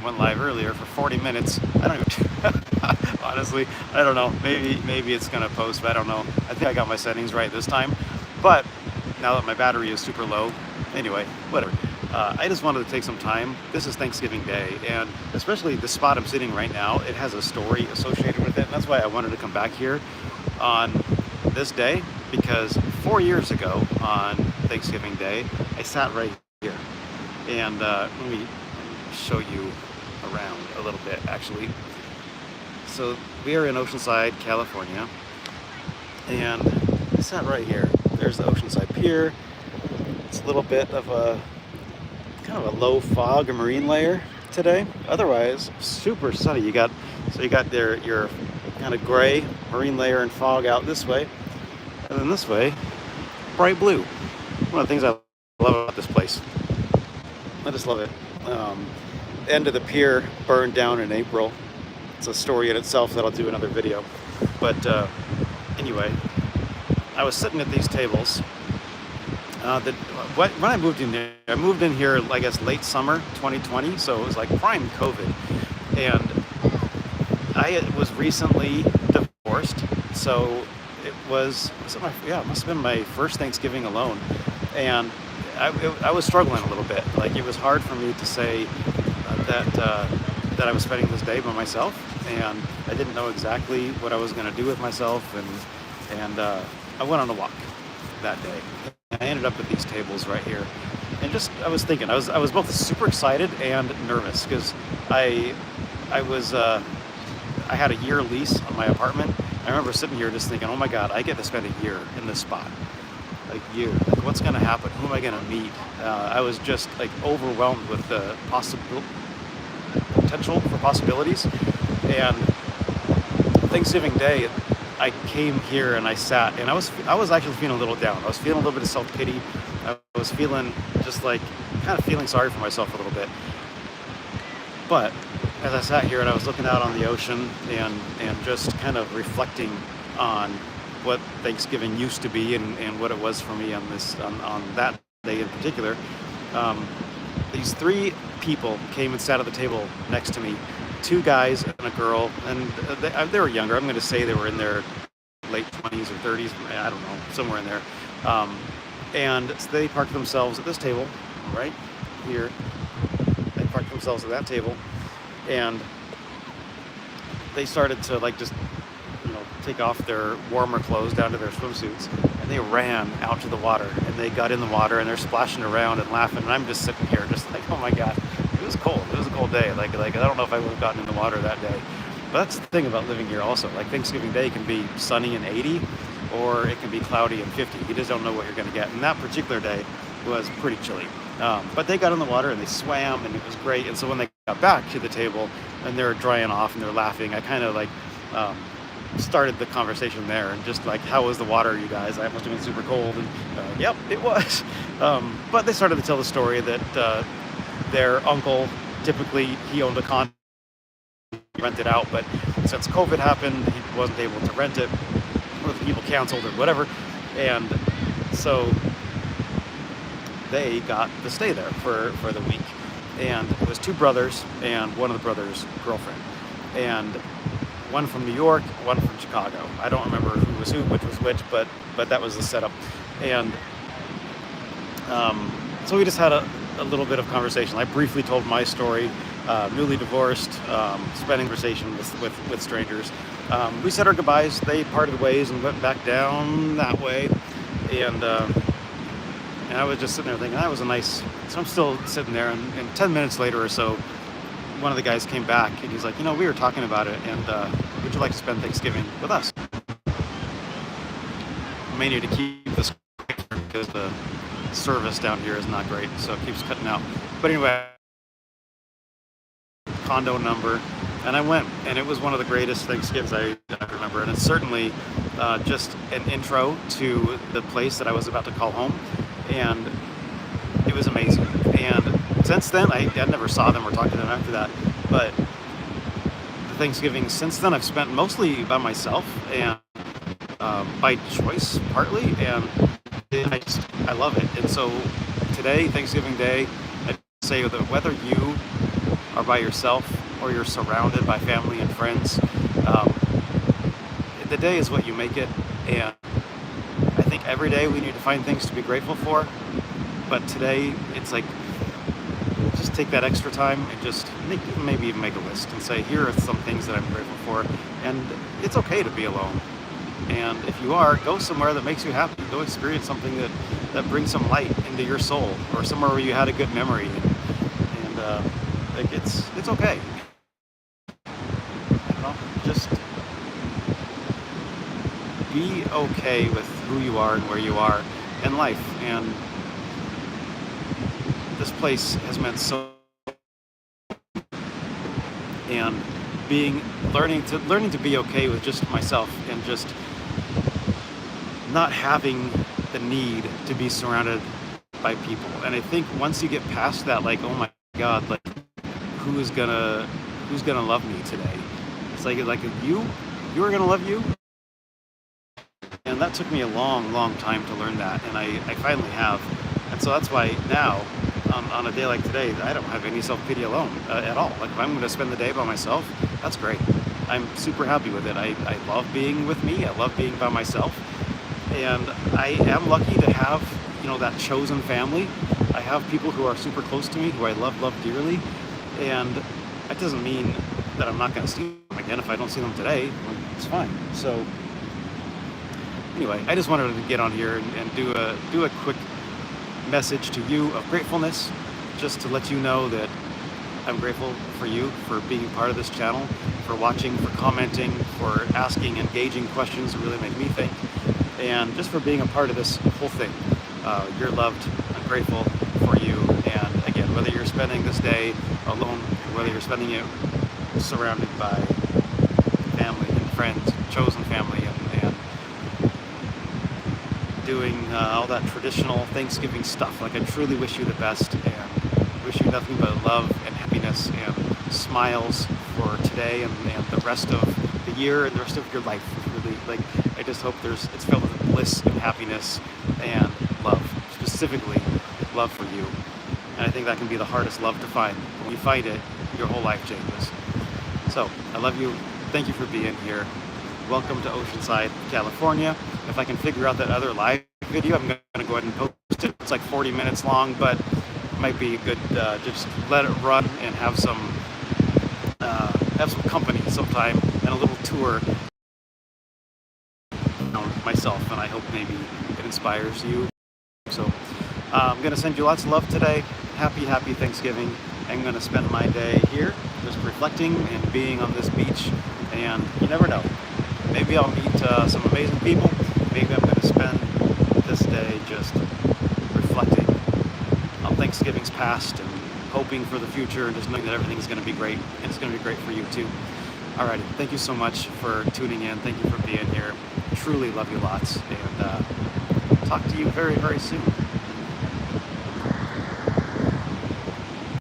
went live earlier for 40 minutes. I don't even, honestly, I don't know. Maybe it's gonna post, but I don't know. I think I got my settings right this time. But now that my battery is super low, anyway, whatever. I just wanted to take some time. This is Thanksgiving Day, and especially the spot I'm sitting right now, it has a story associated with it, and that's why I wanted to come back here on this day, because 4 years ago on Thanksgiving Day, I sat right here. And let me show you around a little bit, actually. So we are in Oceanside, California, and I sat right here. There's the Oceanside Pier. It's a little bit of a kind of a low fog or marine layer today. Otherwise, super sunny. You got your kind of gray marine layer and fog out this way, and then this way, bright blue. One of the things I love about this place. I just love it. End of the pier burned down in April. It's a story in itself that I'll do another video. But anyway, I was sitting at these tables. When I moved in here, I guess, late summer 2020, so it was like prime COVID. And I was recently divorced, so it must have been my first Thanksgiving alone. And I was struggling a little bit. Like, it was hard for me to say that I was spending this day by myself, and I didn't know exactly what I was going to do with myself, and I went on a walk that day. I ended up at these tables right here, and I was thinking, I was both super excited and nervous, because I had a year lease on my apartment. I remember sitting here just thinking, oh my God, I get to spend a year in this spot. A year. Like, what's going to happen? Who am I going to meet? I was just like overwhelmed with the potential for possibilities. And Thanksgiving Day, I came here and I sat, and I was actually feeling a little down. I was feeling a little bit of self-pity. I was feeling just like kind of feeling sorry for myself a little bit. But as I sat here and I was looking out on the ocean and just kind of reflecting on what Thanksgiving used to be and what it was for me on that day in particular, these three people came and sat at the table next to me, two guys and a girl, and they were younger. I'm going to say they were in their late 20s or 30s, I don't know, somewhere in there. And so they parked themselves at this table right here. They parked themselves at that table, and they started to just take off their warmer clothes down to their swimsuits, and they ran out to the water, and they got in the water, and they're splashing around and laughing, and I'm just sitting here just like, oh my God, it was cold. It was a cold day. Like I don't know if I would have gotten in the water that day. But that's the thing about living here also. Like, Thanksgiving Day can be sunny and 80, or it can be cloudy and 50. You just don't know what you're going to get. And that particular day was pretty chilly. But they got in the water and they swam, and it was great. And so when they got back to the table and they were drying off and they're laughing, I kind of started the conversation there, and just like, how was the water, you guys? I must have been super cold. And yep, it was. But they started to tell the story that their uncle, typically he owned a condo, he rented out, but since COVID happened, he wasn't able to rent it, or the people canceled or whatever, and so they got to stay there for the week. And it was two brothers and one of the brothers' girlfriend, and one from New York, one from Chicago. I don't remember who was who, which was which, but that was the setup. And so we just had a little bit of conversation. I briefly told my story, newly divorced, spending conversation with strangers. We said our goodbyes. They parted ways and went back down that way. And I was just sitting there thinking, that was a nice... So I'm still sitting there, and 10 minutes later or so, one of the guys came back, and he's like, we were talking about it, and would you like to spend Thanksgiving with us? I may need to keep this quick because the service down here is not great, so it keeps cutting out. But anyway, condo number, and I went, and it was one of the greatest Thanksgivings I remember, and it's certainly just an intro to the place that I was about to call home, and it was amazing. And since then, I never saw them or talked to them after that, but the Thanksgiving since then I've spent mostly by myself, and by choice partly, and I love it. And so today, Thanksgiving Day, I say that whether you are by yourself or you're surrounded by family and friends. Um, the day is what you make it, and I think every day we need to find things to be grateful for. But today, it's like just take that extra time and just maybe even make a list and say, here are some things that I'm grateful for. And it's okay to be alone. And if you are, go somewhere that makes you happy. Go experience something that brings some light into your soul, or somewhere where you had a good memory. And like it's okay. You know, just be okay with who you are and where you are in life. And this place has meant so, and learning to be okay with just myself, and just not having the need to be surrounded by people. And I think once you get past that, like, oh my God, like who's gonna love me today? It's like you are gonna love you. And that took me a long time to learn that, and I finally have. And so that's why now, on a day like today, I don't have any self-pity alone at all. Like if I'm going to spend the day by myself, that's great. I'm super happy with it. I love being with me. I love being by myself. And I am lucky to have, that chosen family. I have people who are super close to me, who I love dearly. And that doesn't mean that I'm not going to see them again if I don't see them today. It's fine. So anyway, I just wanted to get on here and do a quick message to you of gratefulness, just to let you know that I'm grateful for you, for being part of this channel, for watching, for commenting, for asking engaging questions that really make me think, and just for being a part of this whole thing. You're loved. I'm grateful for you. And again, whether you're spending this day alone, or whether you're spending it surrounded by family and friends, chosen family, and doing all that traditional Thanksgiving stuff. Like, I truly wish you the best, and wish you nothing but love and happiness and smiles for today and the rest of the year and the rest of your life. Really, like, I just hope it's filled with bliss and happiness and love, specifically love for you. And I think that can be the hardest love to find. When you find it, your whole life changes. So I love you. Thank you for being here. Welcome to Oceanside, California. If I can figure out that other live video, I'm going to go ahead and post it. It's like 40 minutes long, but it might be good just let it run and have some company sometime, and a little tour myself, and I hope maybe it inspires you. So I'm going to send you lots of love today. Happy Thanksgiving. I'm going to spend my day here just reflecting and being on this beach, and you never know. Maybe I'll meet some amazing people. Maybe I'm going to spend this day just reflecting on Thanksgiving's past and hoping for the future, and just knowing that everything's going to be great, and it's going to be great for you too. Alrighty, thank you so much for tuning in. Thank you for being here. Truly love you lots, and talk to you very soon.